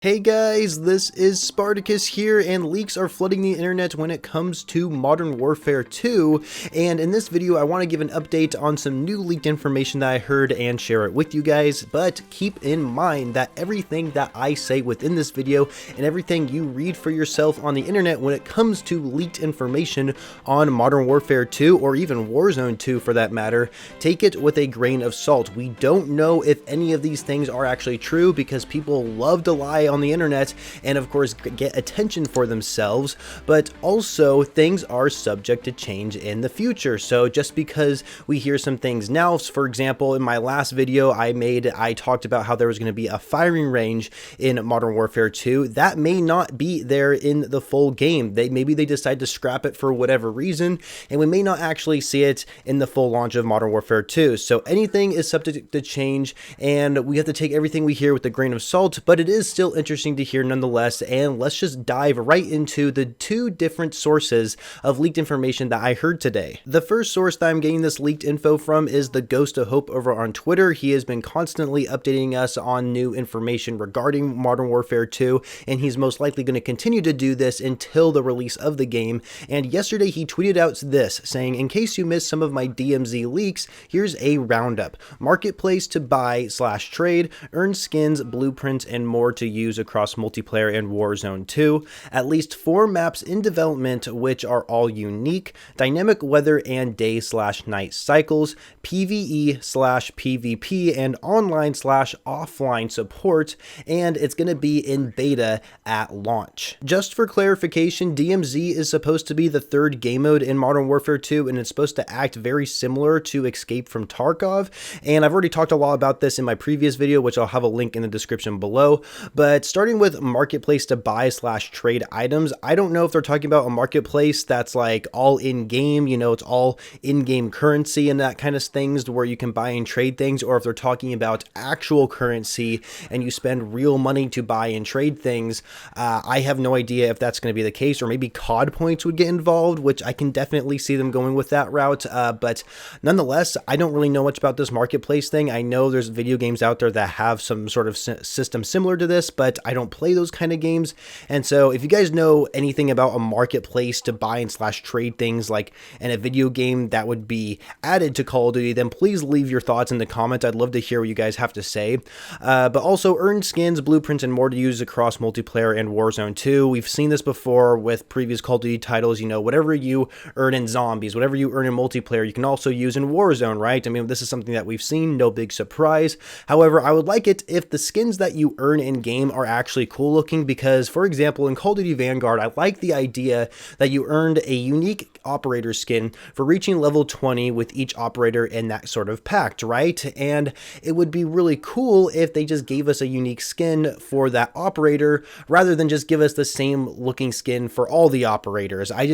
Hey guys, this is Spartacus here, and leaks are flooding the internet when it comes to Modern Warfare 2, and in this video I want to give an update on some new leaked information that I heard and share it with you guys, but keep in mind that everything that I say within this video and everything you read for yourself on the internet when it comes to leaked information on Modern Warfare 2, or even Warzone 2 for that matter, take it with a grain of salt. We don't know if any of these things are actually true because people love to lie on the internet and of course get attention for themselves, but also things are subject to change in the future. So just because we hear some things now, for example, in my last video I talked about how there was going to be a firing range in Modern Warfare 2. That may not be there in the full game. Maybe they decide to scrap it for whatever reason, and we may not actually see it in the full launch of Modern Warfare 2. So anything is subject to change, and we have to take everything we hear with a grain of salt, but it is still interesting to hear nonetheless. And let's just dive right into the two different sources of leaked information that I heard today. The first source that I'm getting this leaked info from is TheGhostOfHope over on Twitter. He has been constantly updating us on new information regarding Modern Warfare 2, and he's most likely going to continue to do this until the release of the game. And yesterday he tweeted out this, saying, "In case you missed some of my DMZ leaks, here's a roundup. Marketplace to buy/trade, earn skins, blueprints, and more to use across multiplayer and Warzone 2. At least 4 maps in development, which are all unique. Dynamic weather and day/night cycles, PvE/PvP, and online/offline support, and it's going to be in beta at launch." Just for clarification, DMZ is supposed to be the third game mode in Modern Warfare 2, and it's supposed to act very similar to Escape from Tarkov, and I've already talked a lot about this in my previous video, which I'll have a link in the description below. But starting with marketplace to buy/trade items, I don't know if they're talking about a marketplace that's like all in-game, you know, it's all in-game currency and that kind of things where you can buy and trade things, or if they're talking about actual currency and you spend real money to buy and trade things. I have no idea if that's going to be the case, or maybe COD points would get involved, which I can definitely see them going with that route, but nonetheless, I don't really know much about this marketplace thing. I know there's video games out there that have some sort of system similar to this, but I don't play those kind of games. And so if you guys know anything about a marketplace to buy and trade things like in a video game that would be added to Call of Duty, then please leave your thoughts in the comments. I'd love to hear what you guys have to say. But also earn skins, blueprints, and more to use across multiplayer and Warzone 2. We've seen this before with previous Call of Duty titles. You know, whatever you earn in zombies, whatever you earn in multiplayer, you can also use in Warzone, right? I mean, this is something that we've seen, no big surprise. However, I would like it if the skins that you earn in game are actually cool looking, because for example in Call of Duty Vanguard, I like the idea that you earned a unique operator skin for reaching level 20 with each operator in that sort of pact, right? And it would be really cool if they just gave us a unique skin for that operator rather than just give us the same looking skin for all the operators. I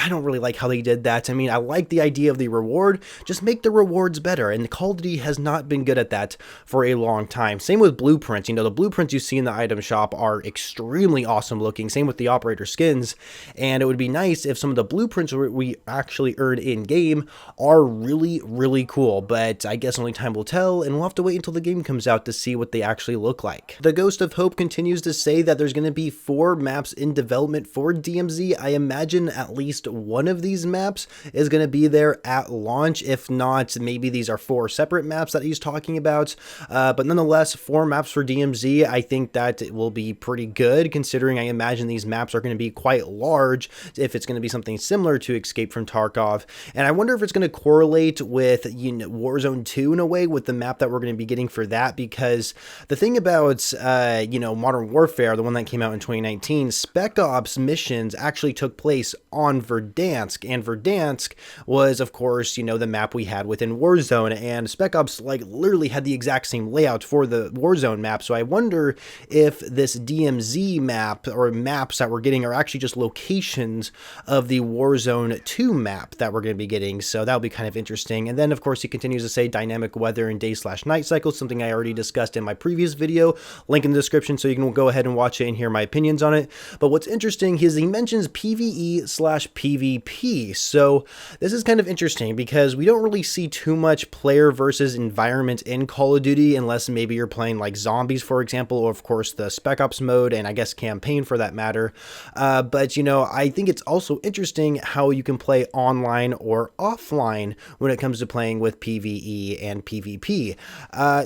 don't really like how they did that. I mean, I like the idea of the reward, just make the rewards better, and Call of Duty has not been good at that for a long time. Same with blueprints. You know, the blueprints you see in the item shop are extremely awesome looking, same with the operator skins, and it would be nice if some of the blueprints we actually earn in game are really cool, but I guess only time will tell, and we'll have to wait until the game comes out to see what they actually look like. The Ghost of Hope continues to say that there's going to be 4 maps in development for DMZ. I imagine at least one of these maps is going to be there at launch. If not, maybe these are 4 separate maps that he's talking about, but nonetheless, 4 maps for DMZ. I think that it will be pretty good, considering I imagine these maps are going to be quite large if it's going to be something similar to Escape from Tarkov. And I wonder if it's going to correlate with, you know, Warzone 2 in a way, with the map that we're going to be getting for that, because the thing about you know, Modern Warfare, the one that came out in 2019, Spec Ops missions actually took place on Verdansk, and Verdansk was of course, you know, the map we had within Warzone, and Spec Ops like literally had the exact same layout for the Warzone map. So I wonder if this DMZ map or maps that we're getting are actually just locations of the Warzone 2 map that we're going to be getting. So that'll be kind of interesting. And then of course he continues to say dynamic weather and day/night cycles, something I already discussed in my previous video, link in the description so you can go ahead and watch it and hear my opinions on it. But what's interesting is he mentions PvE/PvP. So this is kind of interesting because we don't really see too much player versus environment in Call of Duty unless maybe you're playing like zombies, for example, or of course course, the Spec Ops mode and I guess campaign for that matter. But, you know, I think it's also interesting how you can play online or offline when it comes to playing with PvE and PvP.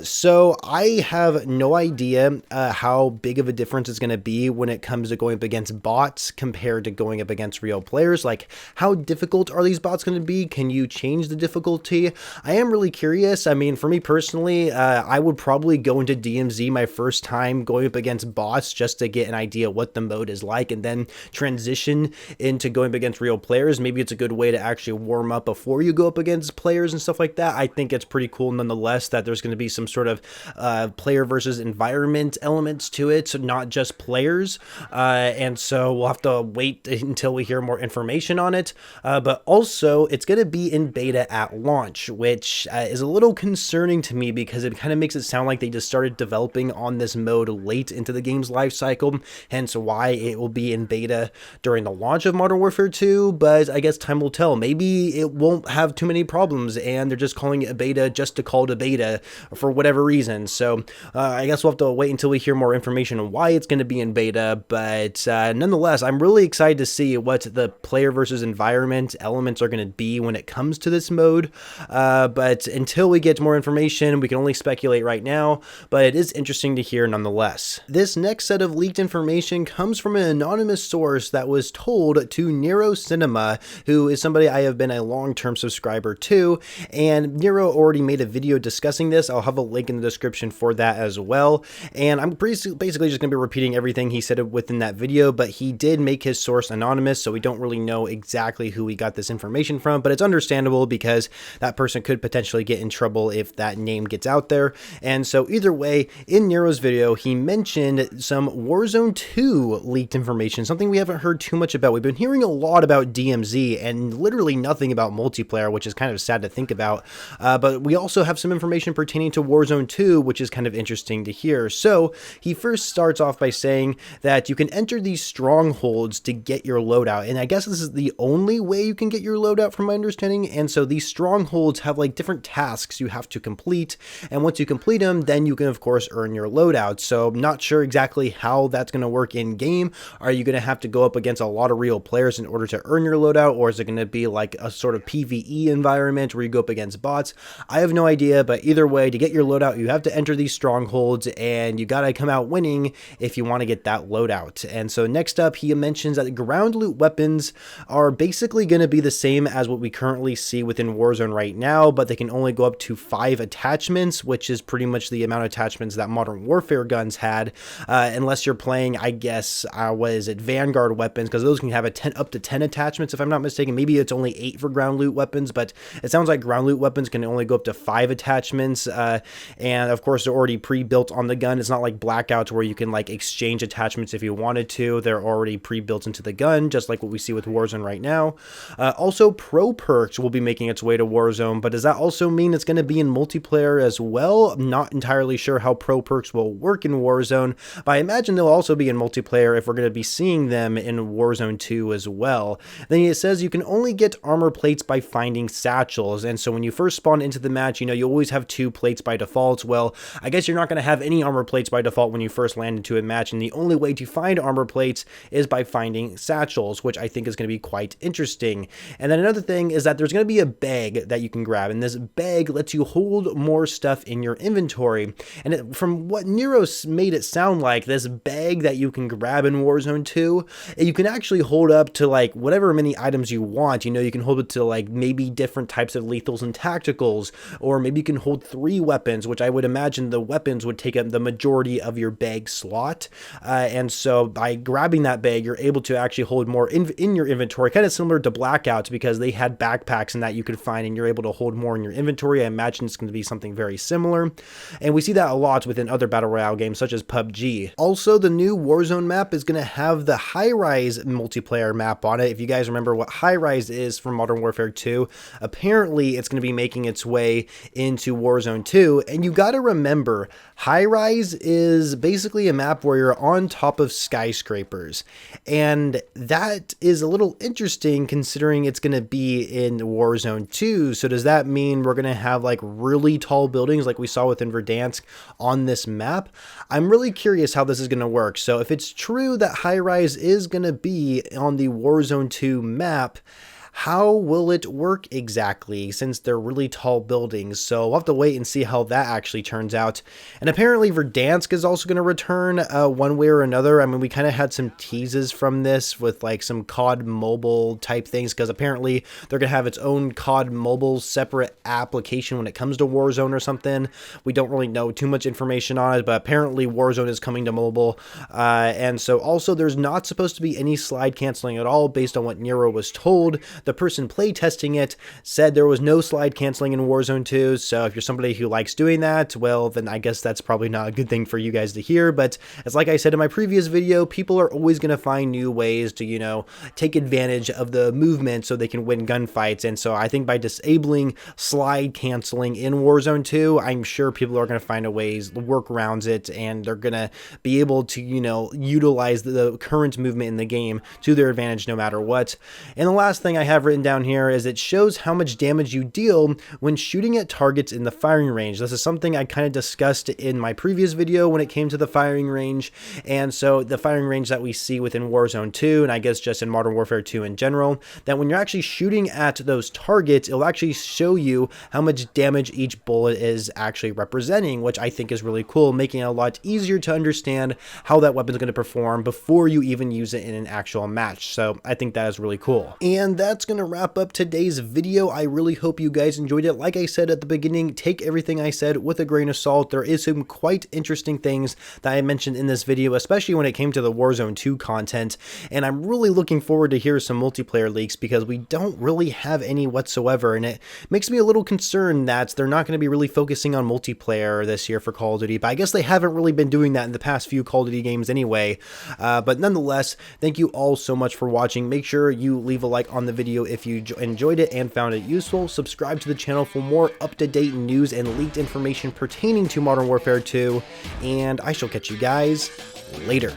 So I have no idea how big of a difference it's going to be when it comes to going up against bots compared to going up against real players. Like, how difficult are these bots going to be? Can you change the difficulty? I am really curious. I mean, for me personally, I would probably go into DMZ my first time going up against bots just to get an idea what the mode is like, and then transition into going up against real players. Maybe it's a good way to actually warm up before you go up against players and stuff like that. I think it's pretty cool nonetheless that there's going to be some sort of player versus environment elements to it, so not just players. And so we'll have to wait until we hear more information on it. But also, it's going to be in beta at launch, which is a little concerning to me because it kind of makes it sound like they just started developing on this mode late into the game's life cycle, hence why it will be in beta during the launch of Modern Warfare 2, but I guess time will tell. Maybe it won't have too many problems and they're just calling it a beta just to call it a beta for whatever reason. So I guess we'll have to wait until we hear more information on why it's going to be in beta, but nonetheless, I'm really excited to see what the player versus environment elements are going to be when it comes to this mode. But until we get more information, we can only speculate right now, but it is interesting to hear nonetheless. This next set of leaked information comes from an anonymous source that was told to NerosCinema, who is somebody I have been a long-term subscriber to, and Nero already made a video discussing this. I'll have a link in the description for that as well, and I'm basically just going to be repeating everything he said within that video, but he did make his source anonymous, so we don't really know exactly who he got this information from, but it's understandable because that person could potentially get in trouble if that name gets out there. And so either way, in Nero's video, he mentioned some Warzone 2 leaked information, something we haven't heard too much about. We've been hearing a lot about DMZ and literally nothing about multiplayer, which is kind of sad to think about. But we also have some information pertaining to Warzone 2, which is kind of interesting to hear. So he first starts off by saying that you can enter these strongholds to get your loadout. And I guess this is the only way you can get your loadout from my understanding. And so these strongholds have like different tasks you have to complete. And once you complete them, then you can of course earn your loadout. So I'm not sure exactly how that's going to work in game. Are you going to have to go up against a lot of real players in order to earn your loadout? Or is it going to be like a sort of PvE environment where you go up against bots? I have no idea, but either way, to get your loadout, you have to enter these strongholds and you got to come out winning if you want to get that loadout. And so next up, he mentions that ground loot weapons are basically going to be the same as what we currently see within Warzone right now, but they can only go up to 5 attachments, which is pretty much the amount of attachments that Modern Warfare guns had, unless you're playing, I guess, what is it, Vanguard weapons, because those can have up to 10 attachments, if I'm not mistaken. Maybe it's only 8 for ground loot weapons, but it sounds like ground loot weapons can only go up to 5 attachments, and of course, they're already pre-built on the gun. It's not like Blackouts where you can like exchange attachments if you wanted to. They're already pre-built into the gun, just like what we see with Warzone right now. Also, Pro Perks will be making its way to Warzone, but does that also mean it's going to be in multiplayer as well? I'm not entirely sure how Pro Perks will work in Warzone, but I imagine they'll also be in multiplayer if we're going to be seeing them in Warzone 2 as well. Then it says you can only get armor plates by finding satchels, and so when you first spawn into the match, you know, you always have 2 plates by default. Well, I guess you're not going to have any armor plates by default when you first land into a match, and the only way to find armor plates is by finding satchels, which I think is going to be quite interesting. And then another thing is that there's going to be a bag that you can grab, and this bag lets you hold more stuff in your inventory. And from what Nero made it sound like, this bag that you can grab in Warzone 2, you can actually hold up to like whatever many items you want. You know, you can hold it to like maybe different types of lethals and tacticals, or maybe you can hold 3 weapons, which I would imagine the weapons would take up the majority of your bag slot. And so by grabbing that bag, you're able to actually hold more in your inventory, kind of similar to Blackouts, because they had backpacks and that you could find, and you're able to hold more in your inventory. I imagine it's going to be something very similar, and we see that a lot within other battle royale games such as PUBG. Also, the new Warzone map is going to have the High Rise multiplayer map on it. If you guys remember what High Rise is from Modern Warfare 2, apparently it's going to be making its way into Warzone 2, and you got to remember, High Rise is basically a map where you're on top of skyscrapers, and that is a little interesting considering it's going to be in Warzone 2. So does that mean we're going to have like really tall buildings like we saw within Verdansk on this map? I'm I'm really curious how this is going to work. So if it's true that high rise is going to be on the Warzone 2 map, how will it work exactly, since they're really tall buildings? So we'll have to wait and see how that actually turns out. And apparently Verdansk is also going to return one way or another. I mean, we kind of had some teases from this with like some COD mobile type things, because apparently they're going to have its own COD mobile separate application when it comes to Warzone or something. We don't really know too much information on it, but apparently Warzone is coming to mobile. And so also there's not supposed to be any slide canceling at all based on what Nero was told. The person playtesting it said there was no slide canceling in Warzone 2, so if you're somebody who likes doing that, well, then I guess that's probably not a good thing for you guys to hear. But as like I said in my previous video, people are always going to find new ways to, you know, take advantage of the movement so they can win gunfights. And so I think by disabling slide canceling in Warzone 2, I'm sure people are going to find a ways, workarounds it, and they're going to be able to, you know, utilize the current movement in the game to their advantage no matter what. And the last thing I have written down here is it shows how much damage you deal when shooting at targets in the firing range. This is something I kind of discussed in my previous video when it came to the firing range. And so the firing range that we see within Warzone 2, and I guess just in Modern Warfare 2 in general, that when you're actually shooting at those targets, it'll actually show you how much damage each bullet is actually representing, which I think is really cool, making it a lot easier to understand how that weapon is going to perform before you even use it in an actual match. So I think that is really cool. And that's going to wrap up today's video. I really hope you guys enjoyed it. Like I said at the beginning, take everything I said with a grain of salt. There is some quite interesting things that I mentioned in this video, especially when it came to the Warzone 2 content, and I'm really looking forward to hear some multiplayer leaks because we don't really have any whatsoever, and it makes me a little concerned that they're not going to be really focusing on multiplayer this year for Call of Duty, but I guess they haven't really been doing that in the past few Call of Duty games anyway. But nonetheless, thank you all so much for watching. Make sure you leave a like on the video if you enjoyed it and found it useful. Subscribe to the channel for more up-to-date news and leaked information pertaining to Modern Warfare 2, and I shall catch you guys later.